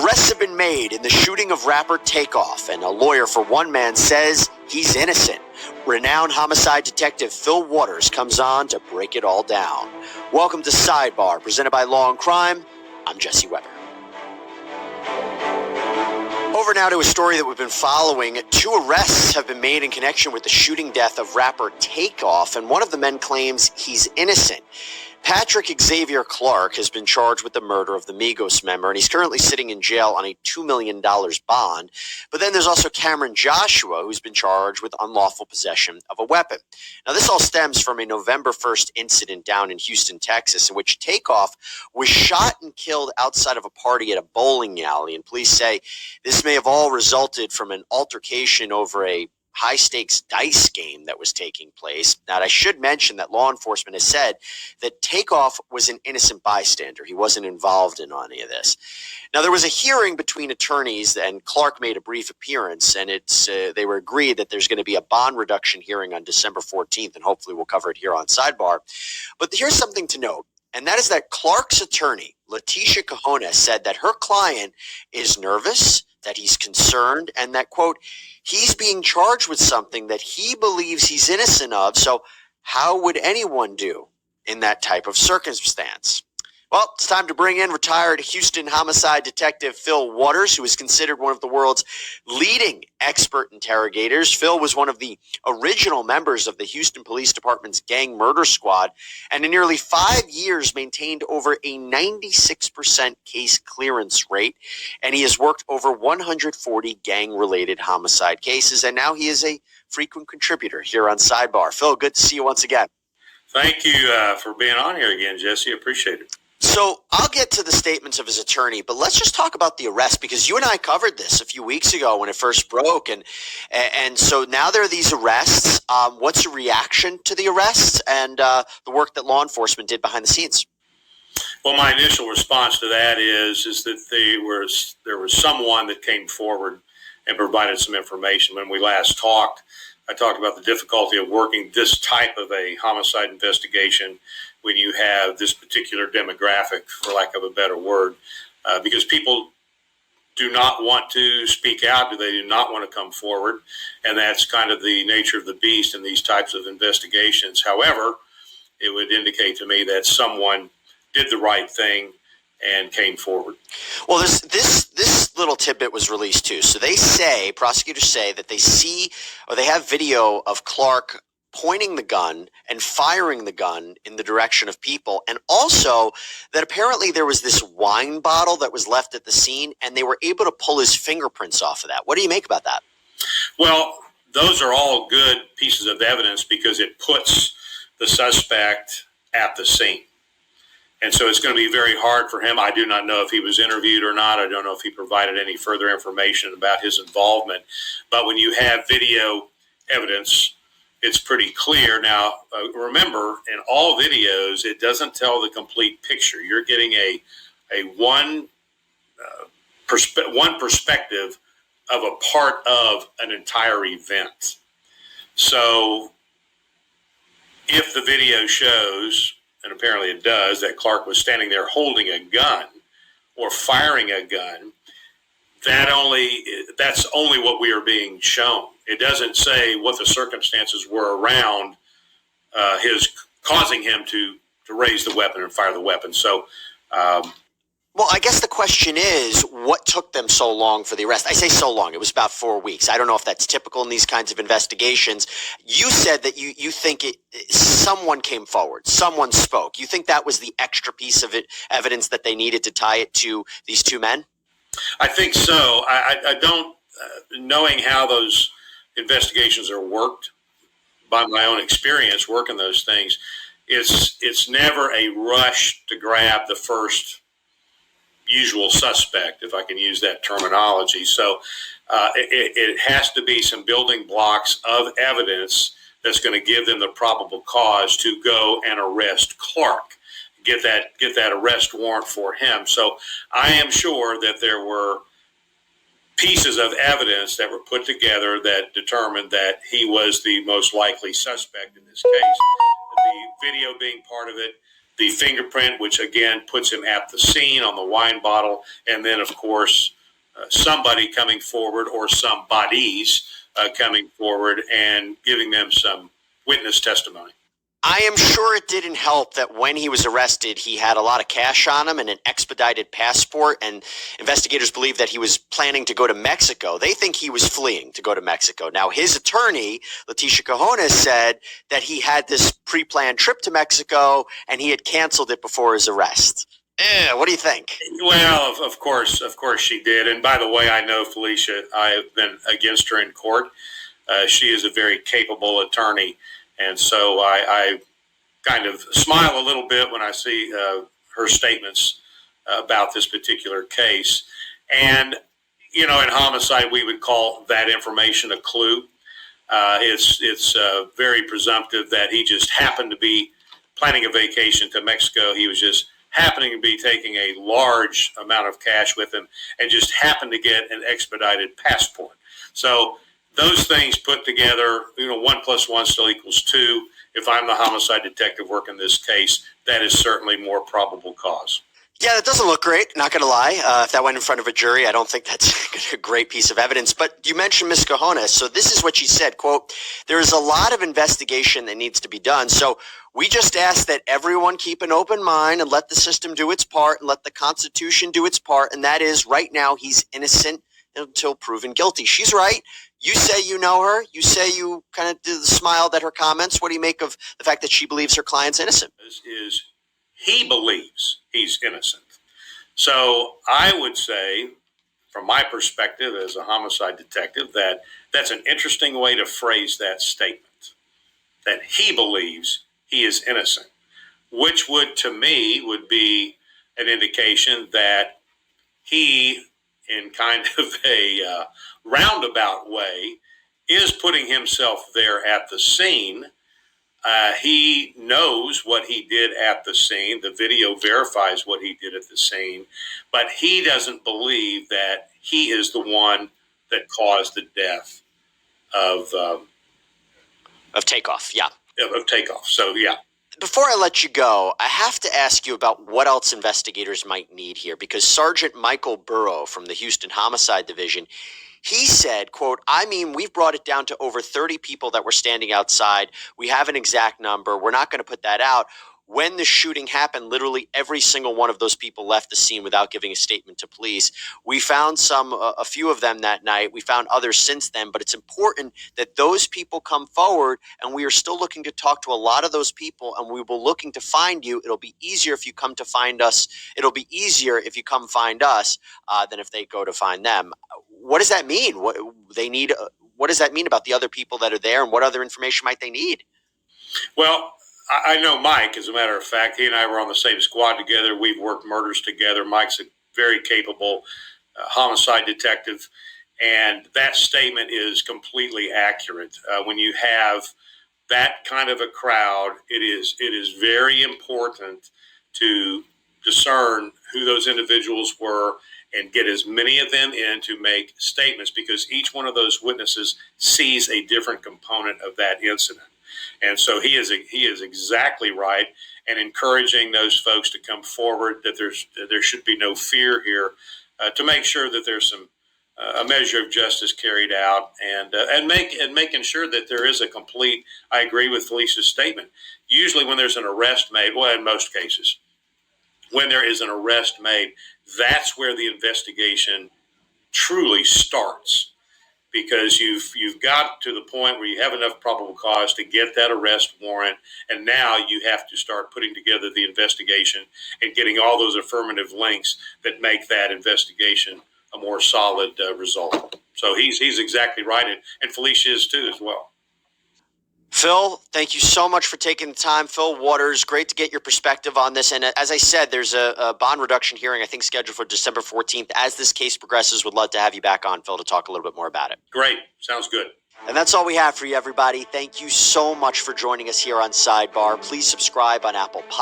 Arrests have been made in the shooting of rapper Takeoff, and a lawyer for one man says he's innocent. Renowned homicide detective Phil Waters comes on to break it all down. Welcome to Sidebar, presented by Law and Crime. I'm Jesse Weber. Over now to a story that we've been following. 2 arrests have been made in connection with the shooting death of rapper Takeoff, and one of the men claims he's innocent. Patrick Xavier Clark has been charged with the murder of the Migos member, and he's currently sitting in jail on a $2 million bond. But then there's also Cameron Joshua, who's been charged with unlawful possession of a weapon. Now, this all stems from a November 1st incident down in Houston, Texas, in which Takeoff was shot and killed outside of a party at a bowling alley. And police say this may have all resulted from an altercation over a high-stakes dice game that was taking place. Now, I should mention that law enforcement has said that Takeoff was an innocent bystander. He wasn't involved in any of this. Now, there was a hearing between attorneys, and Clark made a brief appearance, and they were agreed that there's going to be a bond reduction hearing on December 14th, and hopefully we'll cover it here on Sidebar. But here's something to note, and that is that Clark's attorney, Leticia Cajona, said that her client is nervous, that he's concerned, and that, quote, he's being charged with something that he believes he's innocent of, so how would anyone do in that type of circumstance? Well, it's time to bring in retired Houston homicide detective Phil Waters, who is considered one of the world's leading expert interrogators. Phil was one of the original members of the Houston Police Department's gang murder squad, and in nearly 5 years maintained over a 96% case clearance rate, and he has worked over 140 gang-related homicide cases, and now he is a frequent contributor here on Sidebar. Phil, good to see you once again. Thank you for being on here again, Jesse. Appreciate it. So I'll get to the statements of his attorney, but let's just talk about the arrest, because you and I covered this a few weeks ago when it first broke, and so now there are these arrests. What's your reaction to the arrests and the work that law enforcement did behind the scenes? Well, my initial response to that is that there was someone that came forward and provided some information. When we last talked, I talked about the difficulty of working this type of a homicide investigation when you have this particular demographic, for lack of a better word, because people do not want to speak out, they do not want to come forward, and that's kind of the nature of the beast in these types of investigations. However, it would indicate to me that someone did the right thing and came forward. Well, this little tidbit was released too. So prosecutors say that they have video of Clark pointing the gun and firing the gun in the direction of people, and also that apparently there was this wine bottle that was left at the scene, and they were able to pull his fingerprints off of that. What do you make about that? Well, those are all good pieces of evidence because it puts the suspect at the scene. And so it's going to be very hard for him. I do not know if he was interviewed or not. I don't know if he provided any further information about his involvement. But when you have video evidence, it's pretty clear. Now, remember, in all videos, it doesn't tell the complete picture. You're getting one perspective of a part of an entire event. So if the video shows, and apparently it does, that Clark was standing there holding a gun or firing a gun, that's only what we are being shown. It doesn't say what the circumstances were around his causing him to raise the weapon and fire the weapon. So, well, I guess the question is, what took them so long for the arrest? I say so long. It was about 4 weeks. I don't know if that's typical in these kinds of investigations. You said that you think someone came forward, someone spoke. You think that was the extra piece of evidence that they needed to tie it to these 2 men? I think so. I don't, knowing how those investigations are worked, by my own experience working those things, it's never a rush to grab the first usual suspect, if I can use that terminology. So it has to be some building blocks of evidence that's going to give them the probable cause to go and arrest Clark, get that arrest warrant for him. So I am sure that there were pieces of evidence that were put together that determined that he was the most likely suspect in this case. The video being part of it, the fingerprint, which again puts him at the scene on the wine bottle, and then of course somebody coming forward or somebodies coming forward and giving them some witness testimony. I am sure it didn't help that when he was arrested, he had a lot of cash on him and an expedited passport, and investigators believe that he was planning to go to Mexico. They think he was fleeing to go to Mexico. Now, his attorney, Leticia Cajones, said that he had this pre-planned trip to Mexico and he had canceled it before his arrest. What do you think? Well, of course she did. And by the way, I know Felicia, I have been against her in court. She is a very capable attorney. And so I kind of smile a little bit when I see her statements about this particular case. And, in homicide, we would call that information a clue. It's very presumptive that he just happened to be planning a vacation to Mexico. He was just happening to be taking a large amount of cash with him and just happened to get an expedited passport. So those things put together, 1 + 1 still equals 2. If I'm the homicide detective working this case, that is certainly more probable cause. Yeah, that doesn't look great, not going to lie. If that went in front of a jury, I don't think that's a great piece of evidence. But you mentioned Ms. Cajones, so this is what she said, quote, "There is a lot of investigation that needs to be done. So we just ask that everyone keep an open mind and let the system do its part and let the Constitution do its part. And that is, right now, he's innocent until proven guilty." She's right. You say you know her. You say you kind of smiled at her comments. What do you make of the fact that she believes her client's innocent? He believes he's innocent. So I would say, from my perspective as a homicide detective, that that's an interesting way to phrase that statement, that he believes he is innocent, which would, to me, would be an indication that he, in kind of a roundabout way, is putting himself there at the scene. He knows what he did at the scene. The video verifies what he did at the scene, but he doesn't believe that he is the one that caused the death of Takeoff. Yeah. Of Takeoff. So, yeah. Before I let you go, I have to ask you about what else investigators might need here, because Sergeant Michael Burrow from the Houston Homicide Division, he said, quote, "I mean, we've brought it down to over 30 people that were standing outside. We have an exact number. We're not going to put that out. When the shooting happened, literally every single one of those people left the scene without giving a statement to police. We found a few of them that night. We found others since then, but it's important that those people come forward, and we are still looking to talk to a lot of those people, and we will looking to find you. It'll be easier if you come to find us. It'll be easier if you come find us than if they go to find them." What does that mean? What does that mean about the other people that are there, and what other information might they need? Well, I know Mike, as a matter of fact. He and I were on the same squad together. We've worked murders together. Mike's a very capable homicide detective, and that statement is completely accurate. When you have that kind of a crowd, it is very important to discern who those individuals were and get as many of them in to make statements, because each one of those witnesses sees a different component of that incident. And so he is exactly right, and encouraging those folks to come forward, that there should be no fear here, to make sure that there's a measure of justice carried out, and making sure that there is a complete. I agree with Felicia's statement. Usually, when there's an arrest made, well, in most cases, when there is an arrest made, that's where the investigation truly starts. Because you've got to the point where you have enough probable cause to get that arrest warrant, and now you have to start putting together the investigation and getting all those affirmative links that make that investigation a more solid result. So he's exactly right, and Felicia is too as well. Phil, thank you so much for taking the time. Phil Waters, great to get your perspective on this. And as I said, there's a bond reduction hearing, I think, scheduled for December 14th. As this case progresses, would love to have you back on, Phil, to talk a little bit more about it. Great. Sounds good. And that's all we have for you, everybody. Thank you so much for joining us here on Sidebar. Please subscribe on Apple Podcasts.